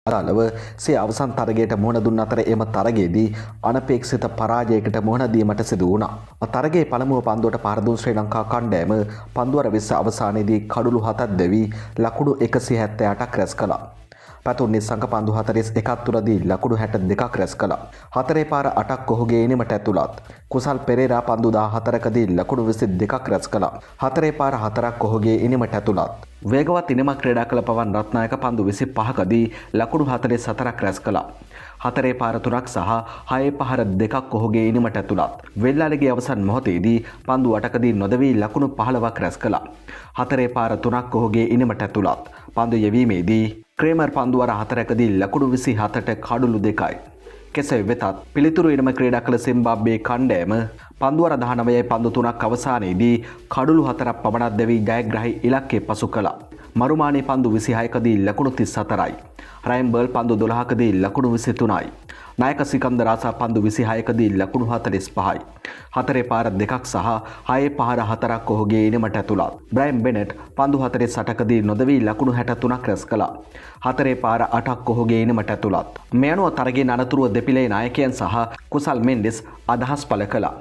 අදාළව සිය අවසන් තරගයට මුහුණ දුන් අතර එම තරගයේදී අනපේක්ෂිත පරාජයකට මුහුණ දීමට සිදු වුණා. තරගයේ පළමුව පන්දුවට පහර දුන් ශ්‍රී ලංකා කණ්ඩායම පන්දුවර 20 අවසානයේදී කඩුළු 7ක් දැවි ලකුණු 178ක් රැස් කළා. පැතුම් නිසංක පන්දු 41ක් තුරදී ලකුණු 62ක් රැස් කළා. හතරේ පාර 8ක් කොහුගේ ඉනිමට ඇතුළත්. කුසල් පෙරේරා පන්දු 14කදී ලකුණු 22ක් රැස් කළා. හතරේ පාර 4ක් කොහුගේ ඉනිමට ඇතුළත්. වේගවත් ඉනිමක් ක්‍රීඩා කළ පවන් රත්නායක පන්දු 25කදී ලකුණු 44ක් රැස් කළා. හතරේ පාර 3ක් සහ හයේ පහර 2ක් කොහුගේ ඉනිමට ඇතුළත්. වෙල්ලාලගේ අවසන් මොහොතේදී පන්දු 8කදී නොදවී ලකුණු 15ක් රැස් කළා. හතරේ පාර 3ක් කොහුගේ ඉනිමට ඇතුළත්. පන්දු යෙවීමේදී ක්‍රේමර් පන්දුවර 4කදී ලකුණු 27ට කඩුළු 2යි. කෙසේ වෙතත් පිළිතුරු ඉනිම ක්‍රීඩා කළ සිම්බාබ්වේ කණ්ඩායම පන්දුවර 19යි පන්දු 3ක් අවසානයේදී කඩුළු 4ක් පමණක් දැවී ජයග්‍රහී ඉලක්කය පසු කළා. මරුමානී පන්දු 26කදී ලකුණු 34යි. රයිම්බර්ල් පන්දු 12කදී ලකුණු 23යි. නායක සිකන්දර් ආසා පන්දු 26කදී ලකුණු 45යි. හතරේ පාර 2ක් සහ හයේ පහර 4ක් ඔහුගේ ඉනිමට ඇතුළත්. බ්‍රයන් බෙනෙට් පන්දු 48කදී නොදවී ලකුණු 63ක් රැස් කළා. හතරේ පාර 8ක් ඔහුගේ ඉනිමට ඇතුළත්. මේ අනුව තරගයේ අනතුරුව දෙපිලේ නායකයන් සහ කුසල් මෙන්ඩිස් අදහස් පළ කළා.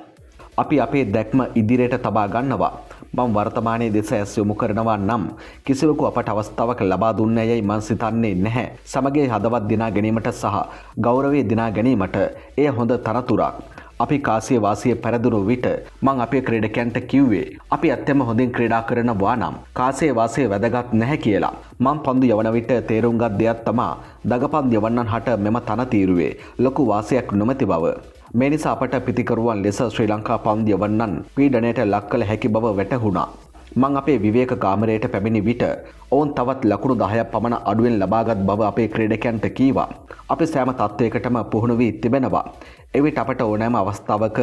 අපි අපේ දැක්ම ඉදිරියට තබා ගන්නවා. මම වර්තමානයේ දෙස ඇස් යොමු කරනවා නම් කිසිවෙකු අපට අවස්ථාවක් ලබා දුන්නේ යයි මම සිතන්නේ නැහැ. සමගිය හදවත් දිනා ගැනීමට සහ ගෞරවය දිනා ගැනීමට එය හොඳ තනතුරක්. අපි කාසිය වාසිය පෙරදුණු විට මං අපේ ක්‍රීඩකයන්ට කිව්වේ අපි ඇත්තම හොඳින් ක්‍රීඩා කරනවා නම් කාසිය වාසිය වැදගත් නැහැ කියලා. මං පන්දු යවන විට තේරුම් ගත් දෙයක් තමා දගපන්දු යවන්නන් හට මෙම තනතිරුවේ ලොකු වාසියක් නොමැති බව. මේ නිසා අපට පිතිකරුවන් ලෙස ශ්‍රී ලංකා පන්දු යවන්නන් පීඩනයට ලක් කළ හැකි බව වැටහුණා. මං අපේ විවේක කාමරයට පැමිණි විට ඔවුන් තවත් ලකුණු 10ක් පමණ අඩුවෙන් ලබාගත් බව අපේ ක්‍රීඩකයන්ට කීවා. අපි සෑම තත්වයකටම පුහුණු වී තිබෙනවා. එවිට අපට ඕනෑම අවස්ථාවක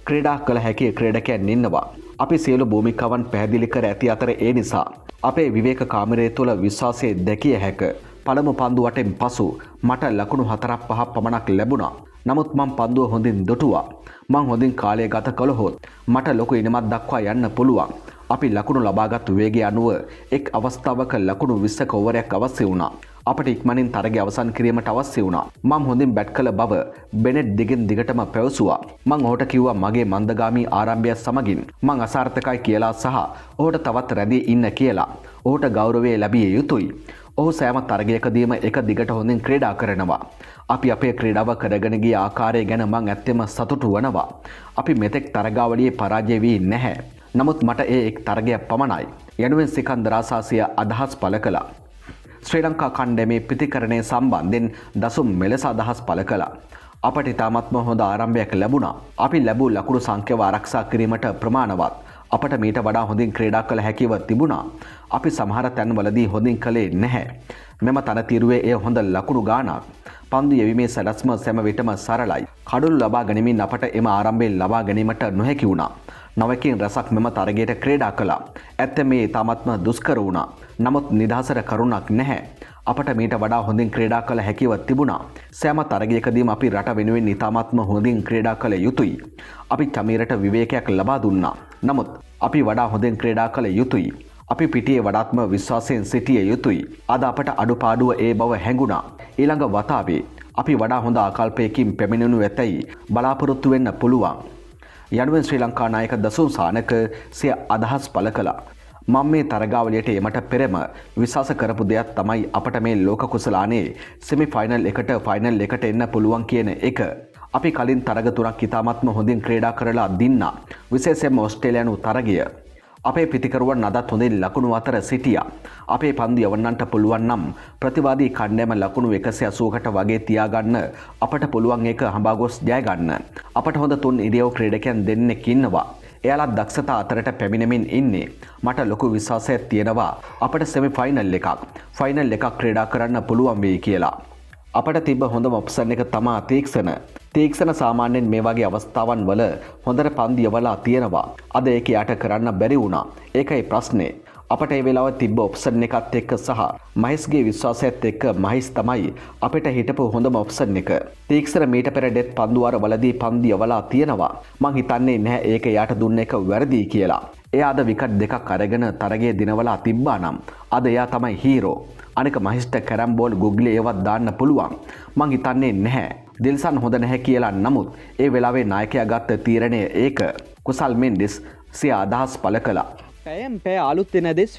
ක්‍රීඩා කළ හැකි ක්‍රීඩකයන් ඉන්නවා. අපි සියලු භූමිකාවන් පැහැදිලි කර ඇති අතර ඒ නිසා අපේ විවේක කාමරය තුළ විශ්වාසය දැකිය හැක. පළමු පන්දු වටෙන් පසු මට ලකුණු 4-5 පමණක් ලැබුණා. නමුත් මං පන්දුව හොඳින් දොටුවා. මං හොඳින් කාලය ගත කළහොත් මට ලොකු ඉනිමක් දක්වා යන්න පුළුවන්. අපි ලකුණු ලබාගත් වේගය අනුව එක් අවස්ථාවක ලකුණු 20ක ඕවරයක් අවශ්‍ය වුණා. අපට ඉක්මනින් තරගය අවසන් කිරීමට අවශ්‍ය වුණා. මම හොඳින් බැට් කළ බව බෙනෙට් දිගින් දිගටම පැවසුවා. මං ඔහුට කිව්වා මගේ මන්දගාමී ආරම්භය සමගින් මං අසාර්ථකයි කියලා සහ ඔහුට තවත් රැඳී ඉන්න කියලා. ඔහුට ගෞරවය ලැබිය යුතුයි. ඔහු සෑම තරගයකදීම එක දිගට හොඳින් ක්‍රීඩා කරනවා. අපි අපේ ක්‍රීඩාව කරගෙන ගිය ආකාරය ගැන මං ඇත්තෙම සතුටු වනවා. අපි මෙතෙක් තරගාවලියේ පරාජය වී නැහැ. නමුත් මට ඒ එක් තරගයක් පමණයි. යනුවෙන් සිකන්දර් ආසාසිය අදහස් පළ කළා. ශ්‍රී ලංකා කණ්ඩායමේ පිතිකරණය සම්බන්ධයෙන් දසුම් මෙලෙස අදහස් පළ කළා. අපට ඉතාමත්ම හොඳ ආරම්භයක් ලැබුණා. අපි ලැබූ ලකුණු සංඛ්‍යාව ආරක්ෂා කිරීමට ප්‍රමාණවත්. අපට මීට වඩා හොඳින් ක්‍රීඩා කළ හැකිව තිබුණා. අපි සමහර තැන්වලදී හොඳින් කළේ නැහැ. මෙම තනතිරුවේ එය හොඳ ලකුණු ගානක්. පන්දු යැවීමේ සැලැස්ම සෑම විටම සරලයි. කඩුළු ලබා ගැනීමෙන් අපට එම ආරම්භය ලබා ගැනීමට නොහැකි වුණා. නවකීන් රසක් මෙම තරගයට ක්‍රීඩා කළා. ඇත්තම මේ ඉතාමත්ම දුෂ්කර වුණා. නමුත් නිදහසට කරුණක් නැහැ. අපට මීට වඩා හොඳින් ක්‍රීඩා කළ හැකිව තිබුණා. සෑම තරගයකදීම අපි රට වෙනුවෙන් ඉතාමත්ම හොඳින් ක්‍රීඩා කළ යුතුයි. අපි චමීරට විවේකයක් ලබා දුන්නා. නමුත් අපි වඩා හොඳින් ක්‍රීඩා කළ යුතුයි. අපි පිටියේ වඩාත්ම විශ්වාසයෙන් සිටිය යුතුයි. අද අපට අඩුපාඩුව ඒ බව හැඟුණා. ඊළඟ වතාවේ අපි වඩා හොඳ ආකල්පයකින් පැමිණෙනු ඇතැයි බලාපොරොත්තු වෙන්න පුළුවන්. යනුවෙන් ශ්‍රී ලංකා නායක දසුන් සානක සිය අදහස් පළ කළා. මම මේ තරගාවලියට එමට පෙරම විශ්වාස කරපු දෙයක් තමයි අපට මේ ලෝක කුසලානේ සෙමි ෆයිනල් එකට ෆයිනල් එකට එන්න පුළුවන් කියන එක. අපි කලින් තරග තුනක් ඉතාමත්ම හොඳින් ක්‍රීඩා කරලා දින්නා. විශේෂයෙන්ම ඕස්ට්‍රේලියානු තරගය. අපේ පිතිකරුවන් අදත් හොඳින් ලකුණු අතර සිටියා. අපේ පන්දු යවන්නන්ට පුළුවන් නම් ප්‍රතිවාදී කණ්ඩායම ලකුණු 180කට වගේ තියාගන්න අපට පුළුවන් ඒක හඹා ගොස් ජය ගන්න. අපට හොඳ තුන් ඉරියව් ක්‍රීඩකයන් දෙන්නෙක් ඉන්නවා. එයාලා දක්ෂතා අතරට පැමිණෙමින් ඉන්නේ. මට ලොකු විශ්වාසයක් තියෙනවා අපට සෙමි ෆයිනල් එකක් ක්‍රීඩා කරන්න පුළුවන් වෙයි කියලා. අපට තිබ්බ හොඳම ඔප්ෂන් එක තමා තීක්ෂණ සාමාන්‍යයෙන් මේ වගේ අවස්ථාවන් වල හොඳට පන්දු යවලා තියෙනවා. අද ඒක යට කරන්න බැරි වුණා. ඒකයි ප්‍රශ්නේ. අපට ඒ වෙලාව තිබ්බ ඔප්ෂන් එකත් එක්ක සහ මහේස්ගේ විශ්වාසයත් එක්ක මහේස් තමයි අපිට හිටපු හොඳම ඔප්ෂන් එක. තීක්ෂණ මීට පෙර ඩෙත් පන්දුවාර වලදී පන්දු යවලා තියෙනවා. මං හිතන්නේ නැහැ ඒක යට දුන්න එක වැරදි කියලා. එයා අද විකට් දෙකක් අරගෙන තරගයේ දිනවලා තිබ්බා නම් අද එයා තමයි හීරෝ. අනික මහිෂ්ට කැරම්බෝල් ගුග්ලි ඒවත් දාන්න පුළුවන්. මං හිතන්නේ නැහැ. දිල්සන් හොඳ නැහැ කියලා. නමුත් ඒ වෙලාවේ නායකයා ගත්ත තීරණය ඒක. කුසල් මෙන්ඩිස් සිය අදහස් පළ කළා. පැයෙන් පැය අලුත් වෙන දෙස්